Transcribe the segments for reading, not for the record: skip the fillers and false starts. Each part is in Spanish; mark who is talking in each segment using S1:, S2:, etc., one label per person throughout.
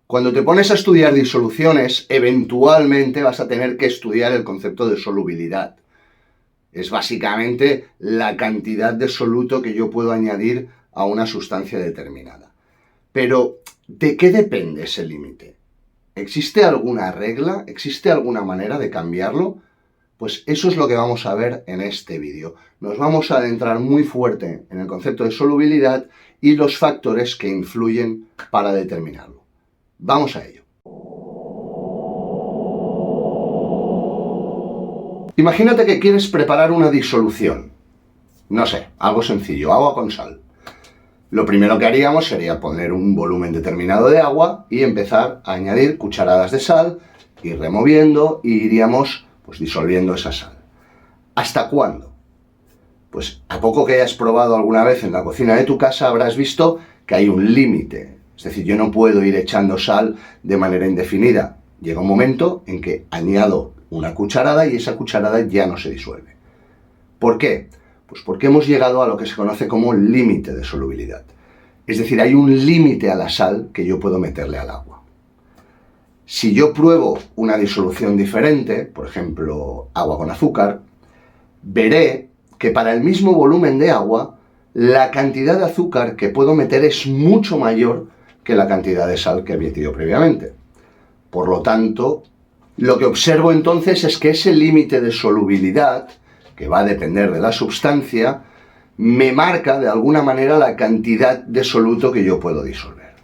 S1: Cuando te pones a estudiar disoluciones, eventualmente vas a tener que estudiar el concepto de solubilidad. Es básicamente la cantidad de soluto que yo puedo añadir a una sustancia determinada. Pero, ¿de qué depende ese límite? ¿Existe alguna regla? ¿Existe alguna manera de cambiarlo? Pues eso es lo que vamos a ver en este vídeo. Nos vamos a adentrar muy fuerte en el concepto de solubilidad y los factores que influyen para determinarlo. Vamos a ello. Imagínate que quieres preparar una disolución. No sé, algo sencillo, agua con sal. Lo primero que haríamos sería poner un volumen determinado de agua y empezar a añadir cucharadas de sal, ir removiendo y iríamos disolviendo esa sal. ¿Hasta cuándo? Pues a poco que hayas probado alguna vez en la cocina de tu casa habrás visto que hay un límite. Es decir, yo no puedo ir echando sal de manera indefinida. Llega un momento en que añado una cucharada y esa cucharada ya no se disuelve. ¿Por qué? Pues porque hemos llegado a lo que se conoce como límite de solubilidad. Es decir, hay un límite a la sal que yo puedo meterle al agua. Si yo pruebo una disolución diferente, por ejemplo, agua con azúcar, veré que para el mismo volumen de agua, la cantidad de azúcar que puedo meter es mucho mayor que la cantidad de sal que he metido previamente. Por lo tanto, lo que observo entonces es que ese límite de solubilidad, que va a depender de la sustancia, me marca de alguna manera la cantidad de soluto que yo puedo disolver.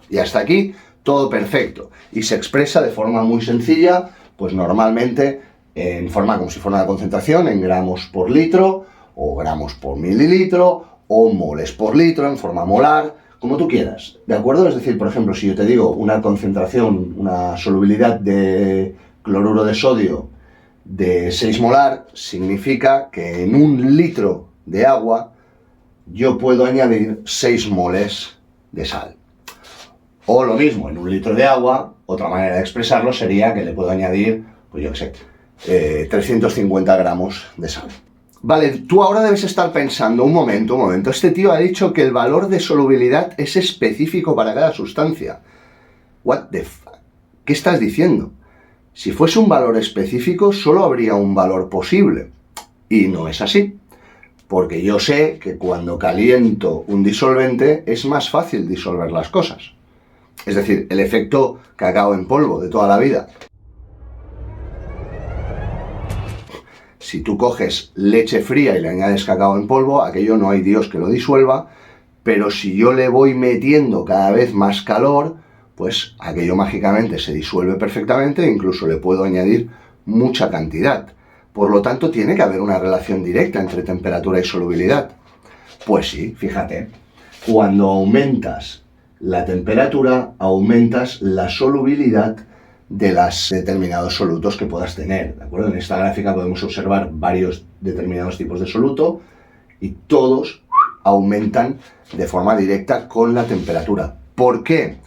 S1: Y hasta aquí todo perfecto. Y se expresa de forma muy sencilla, pues normalmente en forma como si fuera una concentración en gramos por litro, o gramos por mililitro, o moles por litro en forma molar, como tú quieras, ¿de acuerdo? Es decir, por ejemplo, si yo te digo una concentración, una solubilidad de cloruro de sodio de 6 molar, significa que en un litro de agua yo puedo añadir 6 moles de sal. O lo mismo, en un litro de agua, otra manera de expresarlo sería que le puedo añadir, pues yo qué sé, 350 gramos de sal. Vale, tú ahora debes estar pensando, un momento, este tío ha dicho que el valor de solubilidad es específico para cada sustancia. What the fuck? ¿Qué estás diciendo? Si fuese un valor específico, solo habría un valor posible. Y no es así. Porque yo sé que cuando caliento un disolvente es más fácil disolver las cosas. Es decir, el efecto cacao en polvo de toda la vida. Si tú coges leche fría y le añades cacao en polvo, aquello no hay Dios que lo disuelva, pero si yo le voy metiendo cada vez más calor, pues aquello mágicamente se disuelve perfectamente e incluso le puedo añadir mucha cantidad. Por lo tanto, tiene que haber una relación directa entre temperatura y solubilidad. Pues sí, fíjate, cuando aumentas la temperatura, aumentas la solubilidad de los determinados solutos que puedas tener, ¿de acuerdo? En esta gráfica podemos observar varios determinados tipos de soluto y todos aumentan de forma directa con la temperatura. ¿Por qué?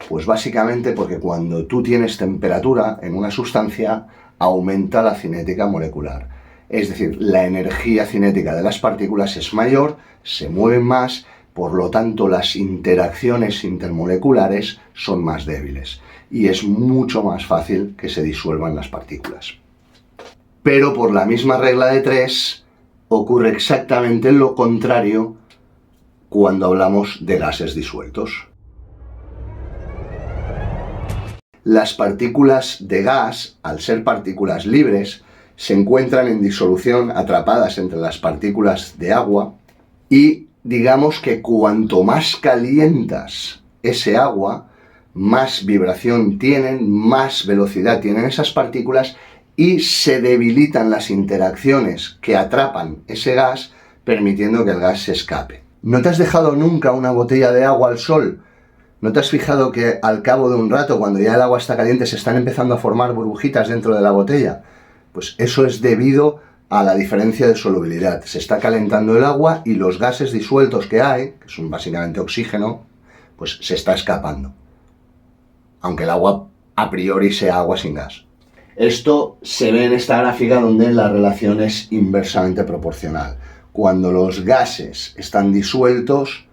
S1: Pues básicamente porque cuando tú tienes temperatura en una sustancia, aumenta la cinética molecular. Es decir, la energía cinética de las partículas es mayor, se mueven más, por lo tanto las interacciones intermoleculares son más débiles y es mucho más fácil que se disuelvan las partículas. Pero por la misma regla de 3 ocurre exactamente lo contrario cuando hablamos de gases disueltos. Las partículas de gas, al ser partículas libres, se encuentran en disolución atrapadas entre las partículas de agua y digamos que cuanto más calientas ese agua, más vibración tienen, más velocidad tienen esas partículas y se debilitan las interacciones que atrapan ese gas, permitiendo que el gas se escape. ¿No te has dejado nunca una botella de agua al sol? ¿No te has fijado que al cabo de un rato, cuando ya el agua está caliente, se están empezando a formar burbujitas dentro de la botella? Pues eso es debido a la diferencia de solubilidad. Se está calentando el agua y los gases disueltos que hay, que son básicamente oxígeno, pues se está escapando. Aunque el agua a priori sea agua sin gas. Esto se ve en esta gráfica donde la relación es inversamente proporcional. Cuando los gases están disueltos,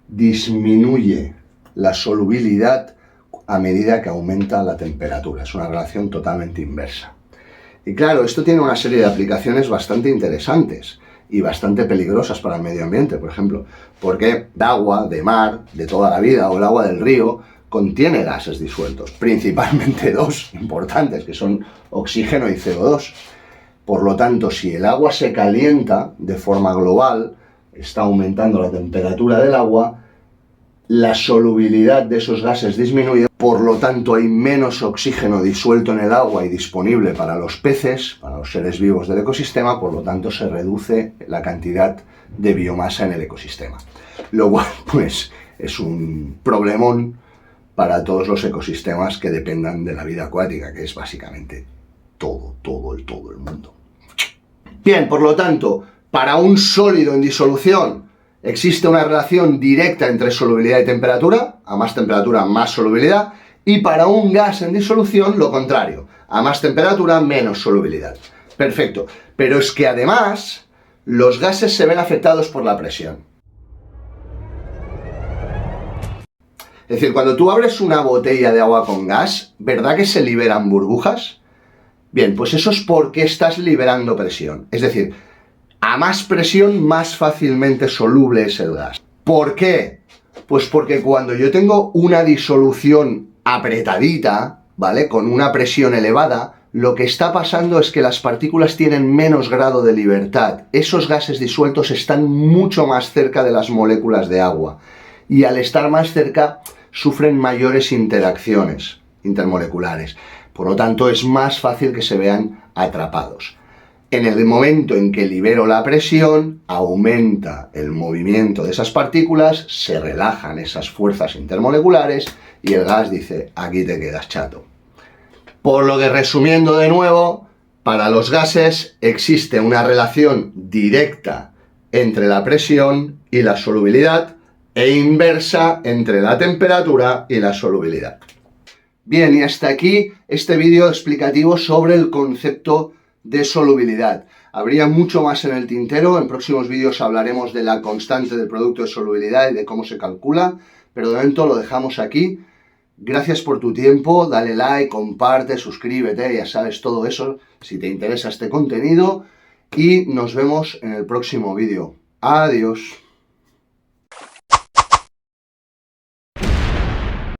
S1: disminuye la solubilidad a medida que aumenta la temperatura. Es una relación totalmente inversa. Y claro, esto tiene una serie de aplicaciones bastante interesantes y bastante peligrosas para el medio ambiente, por ejemplo, porque el agua de mar de toda la vida o el agua del río contiene gases disueltos, principalmente dos importantes, que son oxígeno y CO2. Por lo tanto, si el agua se calienta de forma global, está aumentando la temperatura del agua, la solubilidad de esos gases disminuye, por lo tanto hay menos oxígeno disuelto en el agua y disponible para los peces, para los seres vivos del ecosistema, por lo tanto se reduce la cantidad de biomasa en el ecosistema. Lo cual, pues, es un problemón para todos los ecosistemas que dependan de la vida acuática, que es básicamente todo el mundo. Bien, por lo tanto, para un sólido en disolución, existe una relación directa entre solubilidad y temperatura, a más temperatura, más solubilidad, y para un gas en disolución, lo contrario, a más temperatura, menos solubilidad. Perfecto, pero es que además, los gases se ven afectados por la presión. Es decir, cuando tú abres una botella de agua con gas, ¿verdad que se liberan burbujas? Bien, pues eso es porque estás liberando presión, es decir, a más presión, más fácilmente soluble es el gas. ¿Por qué? Pues porque cuando yo tengo una disolución apretadita, ¿vale? Con una presión elevada, lo que está pasando es que las partículas tienen menos grado de libertad. Esos gases disueltos están mucho más cerca de las moléculas de agua. Y al estar más cerca, sufren mayores interacciones intermoleculares. Por lo tanto, es más fácil que se vean atrapados. En el momento en que libero la presión, aumenta el movimiento de esas partículas, se relajan esas fuerzas intermoleculares y el gas dice, aquí te quedas chato. Por lo que, resumiendo de nuevo, para los gases existe una relación directa entre la presión y la solubilidad e inversa entre la temperatura y la solubilidad. Bien, y hasta aquí este vídeo explicativo sobre el concepto de solubilidad. Habría mucho más en el tintero, en próximos vídeos hablaremos de la constante del producto de solubilidad y de cómo se calcula, pero de momento lo dejamos aquí. Gracias por tu tiempo, dale like, comparte, suscríbete, ya sabes todo eso si te interesa este contenido y nos vemos en el próximo vídeo. Adiós.